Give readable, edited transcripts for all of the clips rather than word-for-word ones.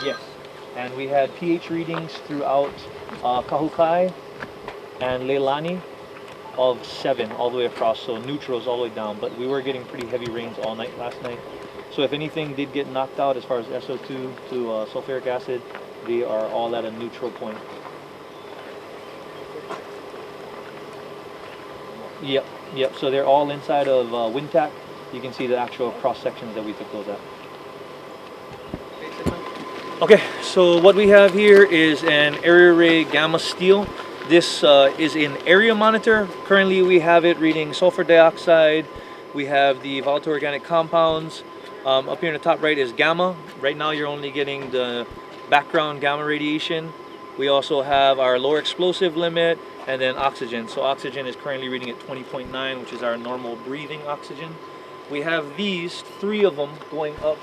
Yes. And we had pH readings throughout Kahukai and Leilani of 7 all the way across, so neutrals all the way down. But we were getting pretty heavy rains all night last night. So if anything did get knocked out as far as SO2 to sulfuric acid, they are all at a neutral point. Yep, yep. So they're all inside of WinTAC. You can see the actual cross sections that we took those at. Okay, so what we have here is an area array gamma steel. This is in area monitor. Currently we have it reading sulfur dioxide. We have the volatile organic compounds. Up here in the top right is gamma. Right now you're only getting the background gamma radiation. We also have our lower explosive limit and then oxygen. So oxygen is currently reading at 20.9, which is our normal breathing oxygen. We have these 3 of them going up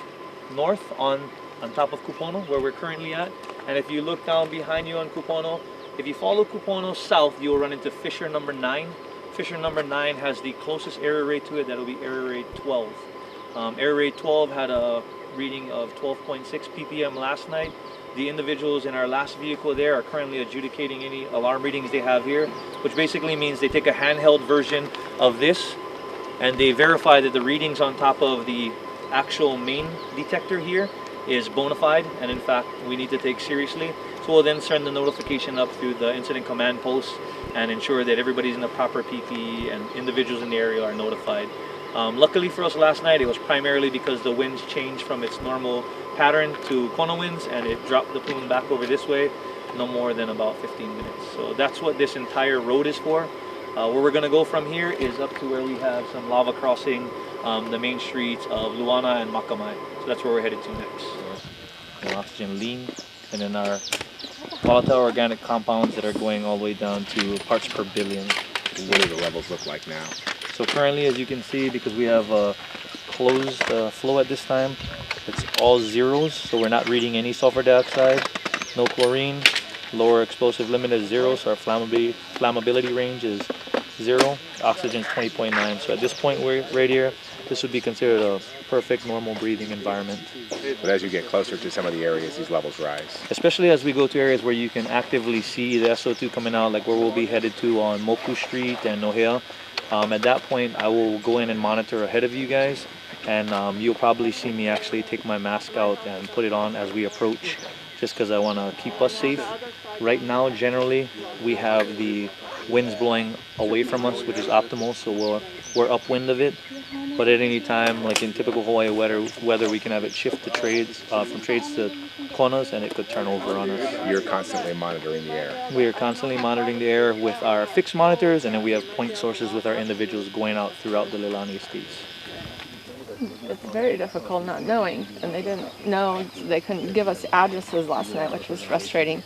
north on top of Kupono, where we're currently at. And if you look down behind you on Kupono, if you follow Kupono south, you'll run into fissure number 9. Fissure number 9 has the closest area array to it. That'll be area array 12. Area array 12 had a reading of 12.6 ppm last night. The individuals in our last vehicle there are currently adjudicating any alarm readings they have here, which basically means they take a handheld version of this and they verify that the readings on top of the actual main detector here is bona fide, and in fact we need to take seriously. So we'll then send the notification up through the incident command post and ensure that everybody's in the proper PPE and individuals in the area are notified. Luckily for us last night, it was primarily because the winds changed from its normal pattern to Kono winds, and it dropped the plume back over this way no more than about 15 minutes. So that's what this entire road is for. Where we're going to go from here is up to where we have some lava crossing the main streets of Luana and Makamai. So that's where we're headed to next. And oxygen lean, and then our volatile organic compounds that are going all the way down to parts per billion. What do the levels look like now? So currently, as you can see, because we have a closed flow at this time, it's all zeros. So we're not reading any sulfur dioxide, no chlorine. Lower explosive limit is 0, so our flammability range is 0. Oxygen is 20.9. So at this point, we're right here. This would be considered a perfect normal breathing environment. But as you get closer to some of the areas, these levels rise. Especially as we go to areas where you can actively see the SO2 coming out, like where we'll be headed to on Moku Street and Nohea. At that point, I will go in and monitor ahead of you guys, and you'll probably see me actually take my mask out and put it on as we approach, just because I want to keep us safe. Right now, generally, we have the winds blowing away from us, which is optimal, so we're upwind of it. But at any time, like in typical Hawaii weather, we can have it shift to trades, from trades to konas, and it could turn over on us. You're constantly monitoring the air. We are constantly monitoring the air with our fixed monitors, and then we have point sources with our individuals going out throughout the Leilani estates. It's very difficult not knowing, and they didn't know, they couldn't give us addresses last night, which was frustrating.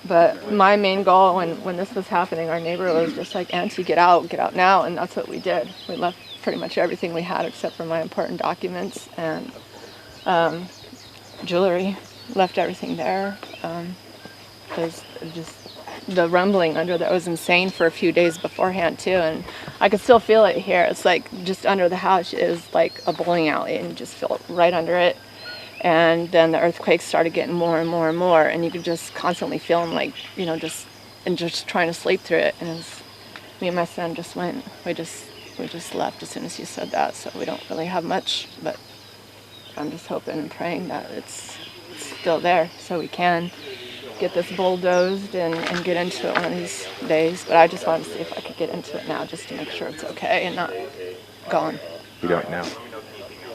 But my main goal when this was happening, our neighbor was just like, Auntie, get out now, and that's what we did. We left pretty much everything we had except for my important documents and jewelry. Left everything there. Because just the rumbling under there was insane for a few days beforehand too, and I could still feel it here. It's like just under the house is like a bowling alley, and you just feel it right under it. And then the earthquakes started getting more and more and more, and you could just constantly feel them, like, you know, just trying to sleep through it. And it was, me and my son just went. We just left as soon as you said that. So we don't really have much, but I'm just hoping and praying that it's still there, so we can get this bulldozed and get into it one of these days. But I just wanted to see if I could get into it now, just to make sure it's okay and not gone. You don't know.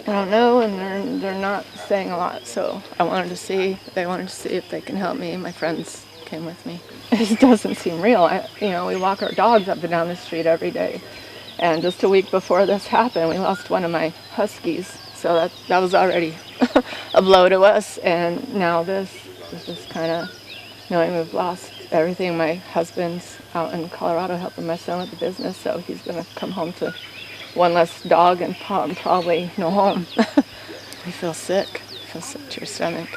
I don't know, and they're not saying a lot, so they wanted to see if they can help me. My friends came with me. It doesn't seem real. We walk our dogs up and down the street every day, and just a week before this happened, we lost one of my huskies, so that was already a blow to us. And now this is just kind of knowing we've lost everything. My husband's out in Colorado helping my son with the business, so he's going to come home to one less dog and probably no home. You feel sick. You feel sick to your stomach.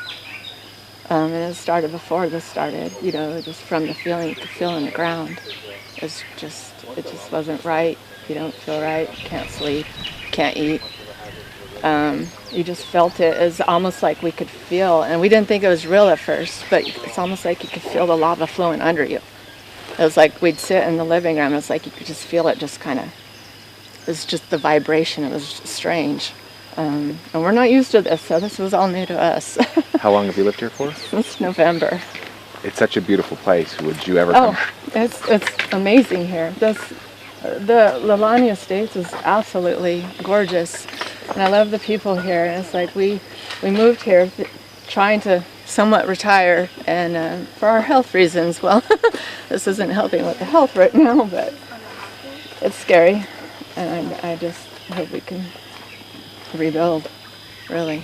And it started before this started, just from the feeling you could feel in the ground. It just wasn't right. You don't feel right, you can't sleep, you can't eat. You just felt it. It was almost like we could feel, and we didn't think it was real at first, but it's almost like you could feel the lava flowing under you. It was like we'd sit in the living room, it's like you could just feel it just kind of, it was just the vibration, it was strange. And we're not used to this, so this was all new to us. How long have you lived here for? Since November. It's such a beautiful place. Would you ever come? Oh, it's amazing here. The Leilani Estates is absolutely gorgeous, and I love the people here. And it's like we moved here trying to somewhat retire, and for our health reasons. Well, this isn't helping with the health right now, but it's scary, and I just hope we can rebuild, really.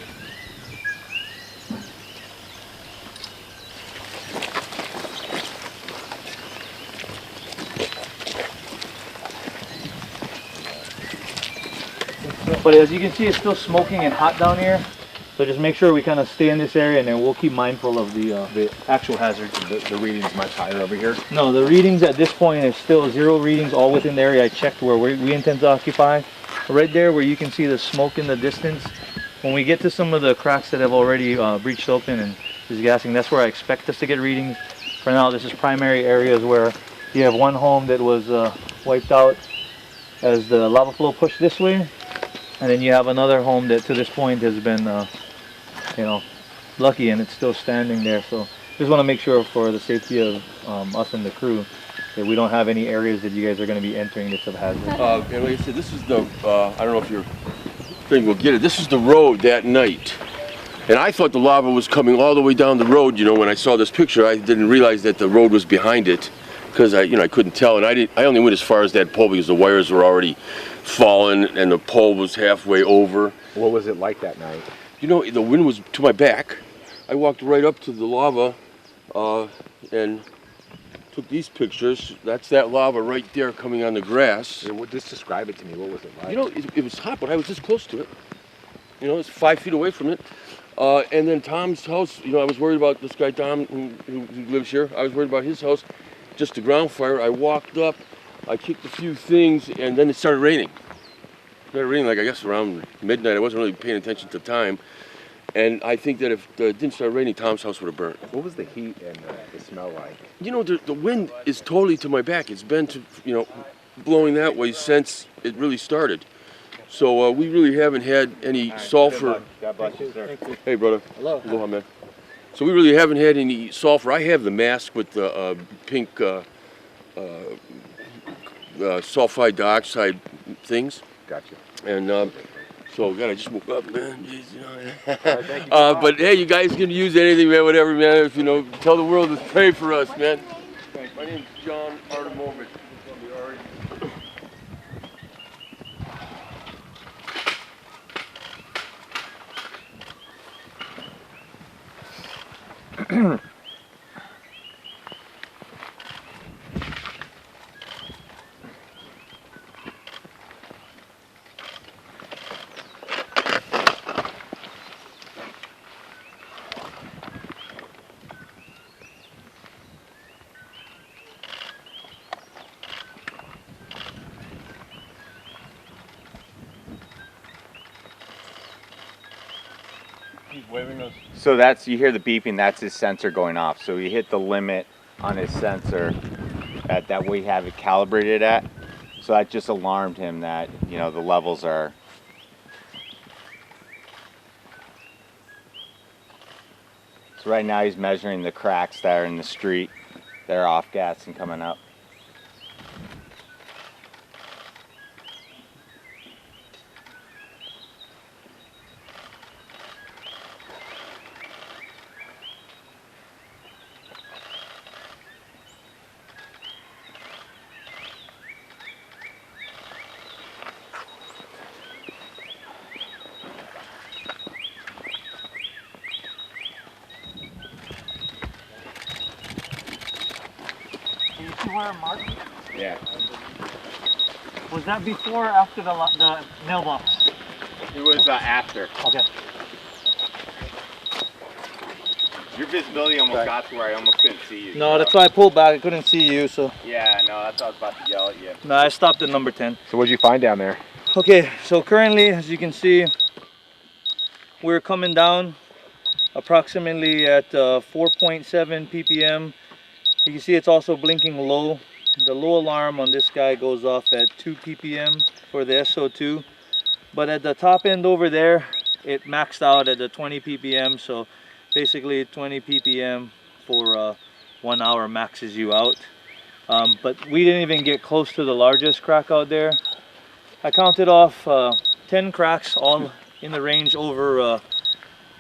But as you can see, it's still smoking and hot down here. So just make sure we kind of stay in this area, and then we'll keep mindful of the actual hazards. The reading's much higher over here. No, the readings at this point is still 0 readings, all within the area I checked where we intend to occupy. Right there where you can see the smoke in the distance. When we get to some of the cracks that have already breached open and is gassing, that's where I expect us to get readings. For now, this is primary areas where you have one home that was wiped out as the lava flow pushed this way. And then you have another home that to this point has been, lucky, and it's still standing there. So just want to make sure for the safety of us and the crew that we don't have any areas that you guys are going to be entering that's of hazard. And like I said, this is the, I don't know if your thing will get it, this is the road that night. And I thought the lava was coming all the way down the road, when I saw this picture. I didn't realize that the road was behind it, because I couldn't tell, and I only went as far as that pole because the wires were already fallen and the pole was halfway over. What was it like that night? The wind was to my back. I walked right up to the lava and took these pictures. That's that lava right there coming on the grass. Just describe it to me. What was it like? It was hot, but I was this close to it. It's 5 feet away from it. And then Tom's house, I was worried about this guy Tom who lives here. I was worried about his house. Just a ground fire. I walked up, I kicked a few things, and then it started raining. It started raining, like I guess around midnight. I wasn't really paying attention to time. And I think that if it didn't start raining, Tom's house would have burnt. What was the heat and the smell like? The wind is totally to my back. It's been blowing that way since it really started. So we really haven't had any sulfur. God bless you, sir. Hey, brother. Hello. Aloha, man. So we really haven't had any sulfur. I have the mask with the pink sulfide dioxide things. Gotcha. And so, God, I just woke up, man. Jeez, but hey, you guys can use anything, man, whatever, man. If, tell the world to pray for us, man. My name's John Artemovic. So you hear the beeping, that's his sensor going off. So he hit the limit on his sensor that we have it calibrated at. So that just alarmed him that, the levels are. So right now he's measuring the cracks that are in the street that are off gas and coming up. Where Mark? Yeah. Was that before or after the mailbox? It was after. Okay. Your visibility almost got to where I almost couldn't see you. No, that's why I pulled back. I couldn't see you, so. Yeah, no, that's why I was about to yell at you. No, I stopped at number 10. So what did you find down there? Okay, so currently, as you can see, we're coming down approximately at 4.7 ppm. You can see it's also blinking low. The low alarm on this guy goes off at 2 ppm for the SO2. But at the top end over there, it maxed out at the 20 ppm. So basically 20 ppm for 1 hour maxes you out. But we didn't even get close to the largest crack out there. I counted off 10 cracks, all in the range over,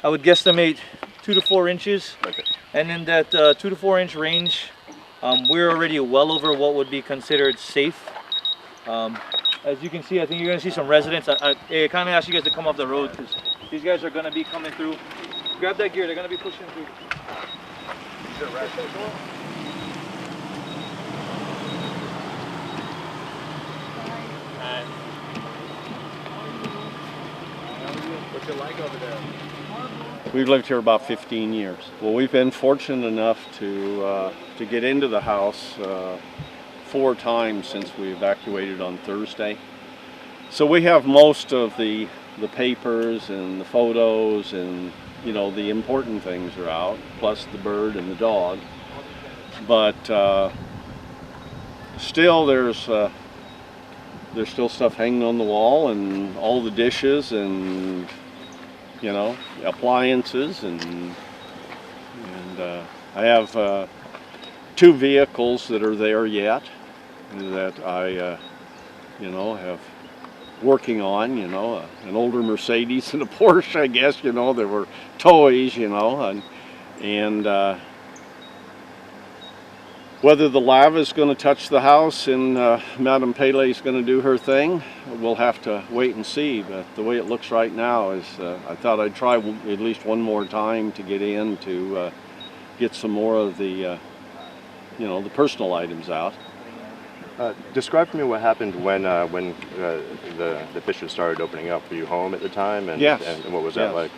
I would guesstimate 2 to 4 inches. Okay. And in that 2 to 4 inch range, we're already well over what would be considered safe. As you can see, I think you're going to see some residents. I kind of ask you guys to come off the road because these guys are going to be coming through. Grab that gear, they're going to be pushing through. What's it like over there? We've lived here about 15 years. Well, we've been fortunate enough to get into the house 4 times since we evacuated on Thursday. So we have most of the papers and the photos, and you know, the important things are out, plus the bird and the dog. But still there's still stuff hanging on the wall, and all the dishes and, you know, appliances, and I have 2 vehicles that are there yet that I you know, have working on, you know, an older Mercedes and a Porsche, I guess, you know, there were toys, you know, and whether the lava is going to touch the house and Madame Pele is going to do her thing, we'll have to wait and see. But the way it looks right now is, I thought I'd try at least one more time to get in to get some more of the, you know, the personal items out. Describe for me what happened when the fissures started opening up. Were you home at the time? And, Yes. And what was that like?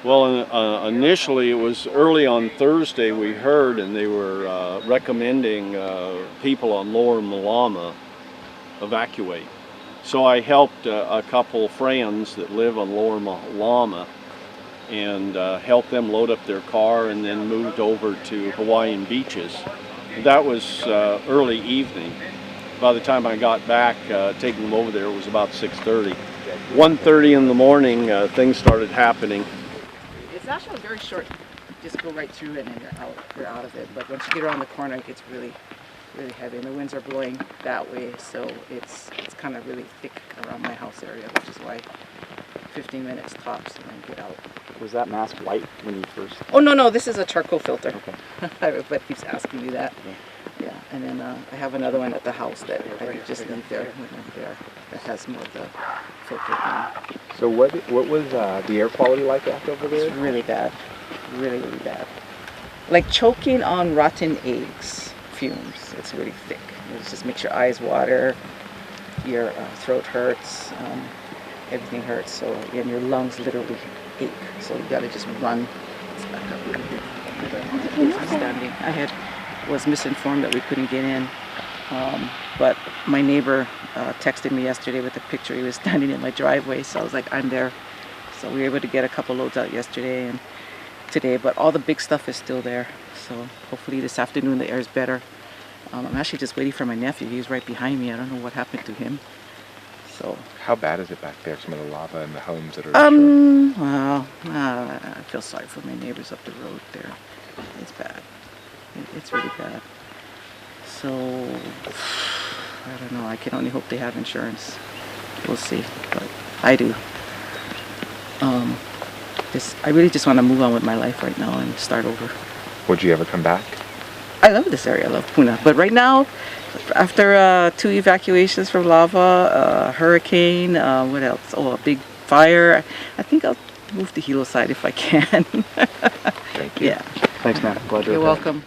Well, initially it was early on Thursday we heard, and they were recommending people on Lower Malama evacuate. So I helped a couple friends that live on Lower Malama and helped them load up their car, and then moved over to Hawaiian Beaches. That was early evening. By the time I got back, taking them over there, it was about 6:30. 1:30 in the morning, things started happening. It's actually very short. Just go right through it and you're out of it. But once you get around the corner, it gets really, really heavy. And the winds are blowing that way, so it's kind of really thick around my house area, which is why 15 minutes tops and then get out. Was that mask white when you first? Oh no, this is a charcoal filter. Okay. Everybody keeps asking me that. Yeah, and then I have another one at the house that I just leave there when I'm there. That has more of the filter thing. So what was the air quality like after over there? It's really bad, really, really bad. Like choking on rotten eggs fumes. It's really thick. It just makes your eyes water, your throat hurts, everything hurts. So and your lungs literally ache. So you gotta just run. It's back up really good. Standing. I was misinformed that we couldn't get in, but my neighbor texted me yesterday with a picture. He was standing in my driveway, so I was like, I'm there. So we were able to get a couple loads out yesterday and today, but all the big stuff is still there. So hopefully this afternoon the air is better. I'm actually just waiting for my nephew. He's right behind me. I don't know what happened to him. So. How bad is it back there? Some of the lava and the homes that are destroyed? Well, I feel sorry for my neighbors up the road there. It's bad. It's really bad. So, I don't know. I can only hope they have insurance. We'll see. But I do. I really just want to move on with my life right now and start over. Would you ever come back? I love this area. I love Puna. But right now, after 2 evacuations from lava, hurricane, what else? Oh, a big fire. I think I'll move to Hilo side if I can. Thank you. Yeah. Thanks, man. Glad You're welcome.